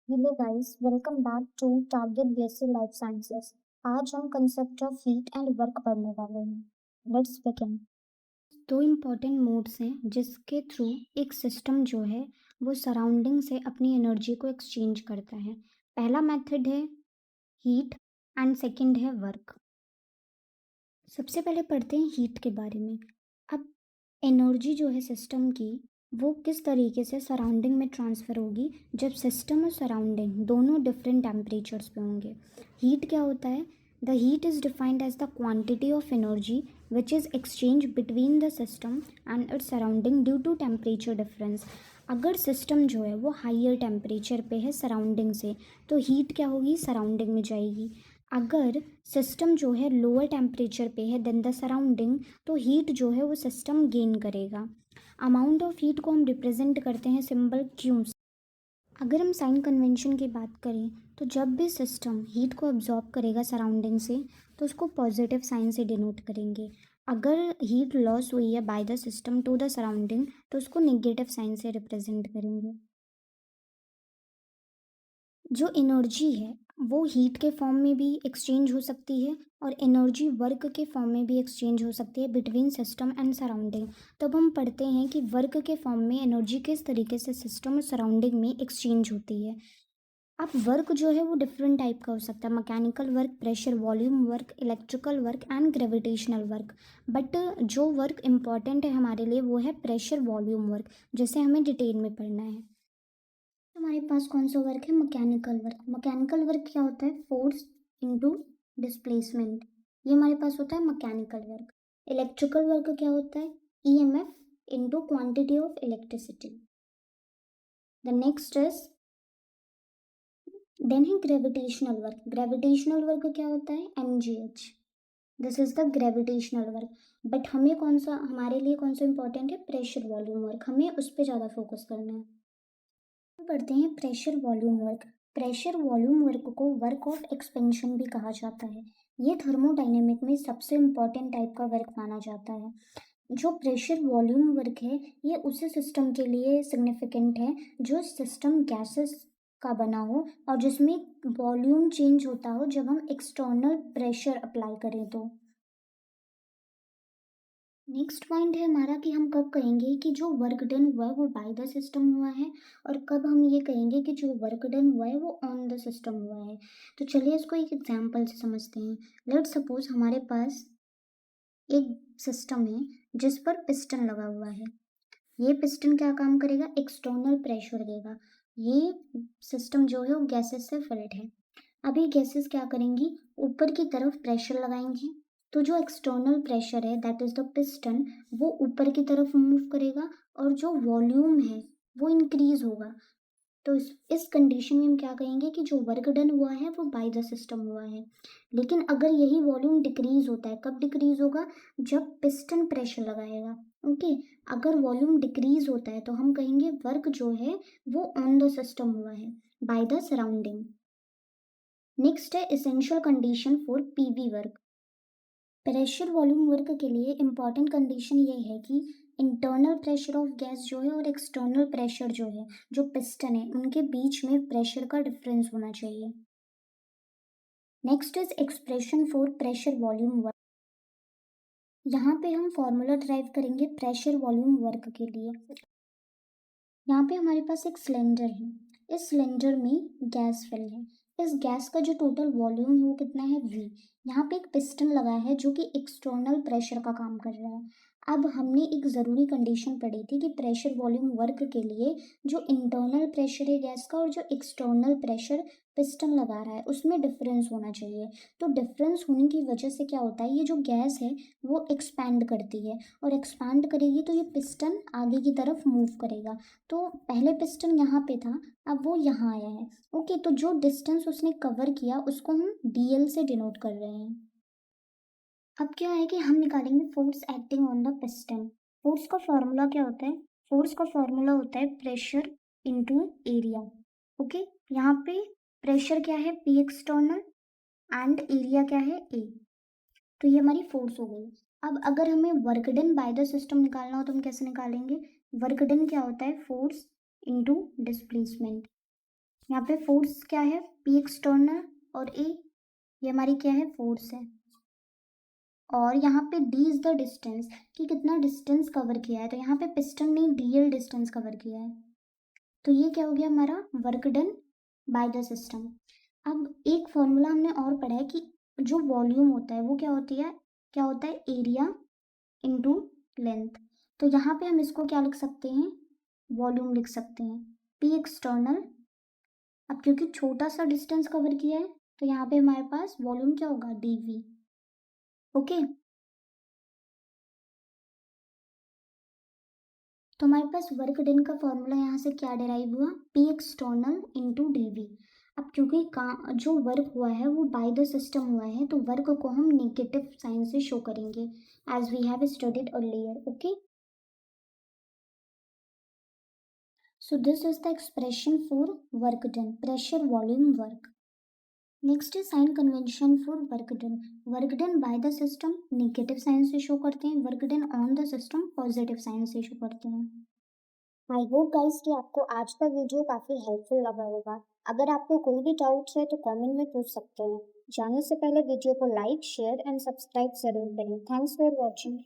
Hello guys, welcome back to target BSc life sciences. आज हम concept of heat and work पढ़ने वाले हैं। Let's begin. दो इम्पॉर्टेंट मोड्स हैं जिसके थ्रू एक सिस्टम जो है वो सराउंडिंग से अपनी एनर्जी को एक्सचेंज करता है। पहला मेथड है हीट एंड सेकंड है वर्क। सबसे पहले पढ़ते हैं हीट के बारे में। अब एनर्जी जो है सिस्टम की वो किस तरीके से सराउंडिंग में ट्रांसफ़र होगी जब सिस्टम और सराउंडिंग दोनों डिफरेंट टेम्परेचर्स पे होंगे। हीट क्या होता है? The heat is defined as the quantity of energy which is exchange between the system and its surrounding due to temperature difference. अगर सिस्टम जो है वो हाइयर टेम्परेचर पे है सराउंडिंग से, तो हीट क्या होगी? सराउंडिंग में जाएगी। अगर सिस्टम जो है लोअर टेम्परेचर पे है देन द सराउंडिंग, तो हीट जो है वो सिस्टम गेन करेगा। अमाउंट ऑफ हीट को हम रिप्रेजेंट करते हैं सिंबल क्यू से। अगर हम साइन कन्वेंशन की बात करें तो जब भी सिस्टम हीट को अब्जॉर्ब करेगा सराउंडिंग से तो उसको पॉजिटिव साइन से डिनोट करेंगे। अगर हीट लॉस हुई है by the system to the surrounding तो उसको नेगेटिव साइन से रिप्रेजेंट करेंगे। जो एनर्जी है वो हीट के फॉर्म में भी एक्सचेंज हो सकती है और एनर्जी वर्क के फॉर्म में भी एक्सचेंज हो सकती है बिटवीन सिस्टम एंड सराउंडिंग। तब हम पढ़ते हैं कि वर्क के फॉर्म में एनर्जी किस तरीके से सिस्टम और सराउंडिंग में एक्सचेंज होती है। अब वर्क जो है वो डिफरेंट टाइप का हो सकता है: mechanical work, pressure volume work, electrical work and gravitational work. But जो वर्क इम्पॉर्टेंट है हमारे लिए वो है प्रेशर वॉल्यूम वर्क, जिसे हमें डिटेल में पढ़ना है। हमारे पास कौन सा वर्क है? Mechanical work. मैकेनिकल वर्क क्या होता है? Force into displacement. ये हमारे पास होता है मैकेनिकल वर्क। इलेक्ट्रिकल वर्क क्या होता है? EMF into quantity of electricity. The next is then है ग्रेविटेशनल वर्क। ग्रेविटेशनल वर्क क्या होता है? MGH. This is the gravitational work. But हमें कौन सा, हमारे लिए कौन सा इंपॉर्टेंट है? Pressure volume work. हमें उस पर ज़्यादा फोकस करना है। पढ़ते हैं pressure volume work. Pressure volume work को वर्क ऑफ एक्सपेंशन भी कहा जाता है। ये थर्मोडायनेमिक में सबसे इम्पॉर्टेंट टाइप का वर्क माना जाता है। जो प्रेशर वॉल्यूम वर्क है ये उसी सिस्टम के लिए सिग्निफिकेंट है जो सिस्टम गैसेस का बना हो और जिसमें वॉल्यूम चेंज होता हो जब हम एक्सटर्नल प्रेशर अप्लाई करें तो। नेक्स्ट पॉइंट है हमारा कि हम कब कहेंगे कि जो वर्क डन हुआ है वो बाय द सिस्टम हुआ है, और कब हम ये कहेंगे कि जो वर्क डन हुआ है वो ऑन द सिस्टम हुआ है। तो चलिए इसको एक एग्जांपल से समझते हैं। लेट्स सपोज हमारे पास एक सिस्टम है जिस पर पिस्टन लगा हुआ है। ये पिस्टन क्या काम करेगा? एक्सटर्नल प्रेशर देगा। ये सिस्टम जो है वो गैसेस से फिल्ड है। अभी गैसेस क्या करेंगी? ऊपर की तरफ प्रेशर लगाएंगी, तो जो एक्सटर्नल प्रेशर है दैट इज द पिस्टन वो ऊपर की तरफ मूव करेगा और जो वॉल्यूम है वो इंक्रीज होगा। तो इस कंडीशन में हम क्या कहेंगे कि जो वर्क डन हुआ है वो बाय द सिस्टम हुआ है। लेकिन अगर यही वॉल्यूम डिक्रीज होता है, कब डिक्रीज होगा? जब पिस्टन प्रेशर लगाएगा। ओके। अगर वॉल्यूम डिक्रीज होता है तो हम कहेंगे वर्क जो है वो ऑन द सिस्टम हुआ है, बाय द सराउंडिंग। नेक्स्ट है essential condition for PV work. Pressure volume work के लिए इंपॉर्टेंट कंडीशन ये है कि इंटरनल प्रेशर ऑफ गैस जो है और एक्सटर्नल प्रेशर जो है, जो पिस्टन है, उनके बीच में प्रेशर का डिफरेंस होना चाहिए। Next is expression for pressure volume work. यहाँ पे हम फॉर्मूला ड्राइव करेंगे प्रेशर वॉल्यूम वर्क के लिए। यहाँ पे हमारे पास एक सिलेंडर है। इस सिलेंडर में गैस फिल है। इस गैस का जो टोटल वॉल्यूम है वो कितना है? V। यहाँ पे एक पिस्टन लगा है जो कि एक्सटर्नल प्रेशर का काम कर रहा है। अब हमने एक ज़रूरी कंडीशन पढ़ी थी कि प्रेशर वॉल्यूम वर्क के लिए जो इंटरनल प्रेशर है गैस का और जो एक्सटर्नल प्रेशर पिस्टन लगा रहा है उसमें डिफरेंस होना चाहिए। तो डिफरेंस होने की वजह से क्या होता है? ये जो गैस है वो एक्सपैंड करती है, और एक्सपैंड करेगी तो ये पिस्टन आगे की तरफ मूव करेगा। तो पहले पिस्टन यहाँ पे था, अब वो यहाँ आया है। ओके, तो जो डिस्टेंस उसने कवर किया उसको हम dl से डिनोट कर रहे हैं। अब क्या है कि हम निकालेंगे force acting on the piston. Force का फॉर्मूला क्या होता है? फोर्स का फॉर्मूला होता है प्रेशर इनटू एरिया। ओके, यहाँ पे प्रेशर क्या है? P एक्सटर्नल एंड एरिया क्या है? A। तो ये हमारी फोर्स हो गई। अब अगर हमें work done by the system निकालना हो तो हम कैसे निकालेंगे? वर्क डन क्या होता है? Force into displacement. यहाँ पे फोर्स क्या है, पी एक्सटर्नल, और ए ये हमारी क्या है, फोर्स है। और यहाँ पे डी इज द डिस्टेंस, कि कितना डिस्टेंस कवर किया है, तो यहाँ पे पिस्टन ने डीएल डिस्टेंस कवर किया है, तो ये क्या हो गया हमारा, work done by the system. अब एक फॉर्मूला हमने और पढ़ा है कि जो वॉल्यूम होता है वो क्या होता है एरिया इनटू लेंथ। तो यहाँ पे हम इसको क्या लिख सकते हैं, वॉल्यूम लिख सकते हैं, पी एक्सटर्नल। अब क्योंकि छोटा सा डिस्टेंस कवर किया है तो यहाँ पे हमारे पास वॉल्यूम क्या होगा, डीवी। ओके, तो हमारे पास वर्क डन का फॉर्मूला यहाँ से क्या डिराइव हुआ, पी एक्सटर्नल इंटू डीवी। अब क्योंकि जो वर्क हुआ है वो बाय द सिस्टम हुआ है, तो वर्क को हम नेगेटिव साइन से शो करेंगे, as we have studied earlier. Okay, so this is the expression for work done, pressure volume work. Next is sign convention for work done. Work done by the system negative sign से show करते हैं, work done on the system positive sign से show करते हैं। I hope guys कि आपको आज का वीडियो काफ़ी हेल्पफुल लगा होगा। अगर आपको कोई भी डाउट्स है तो कमेंट में पूछ सकते हैं। जाने से पहले वीडियो को लाइक, शेयर एंड सब्सक्राइब जरूर करें। Thanks for watching.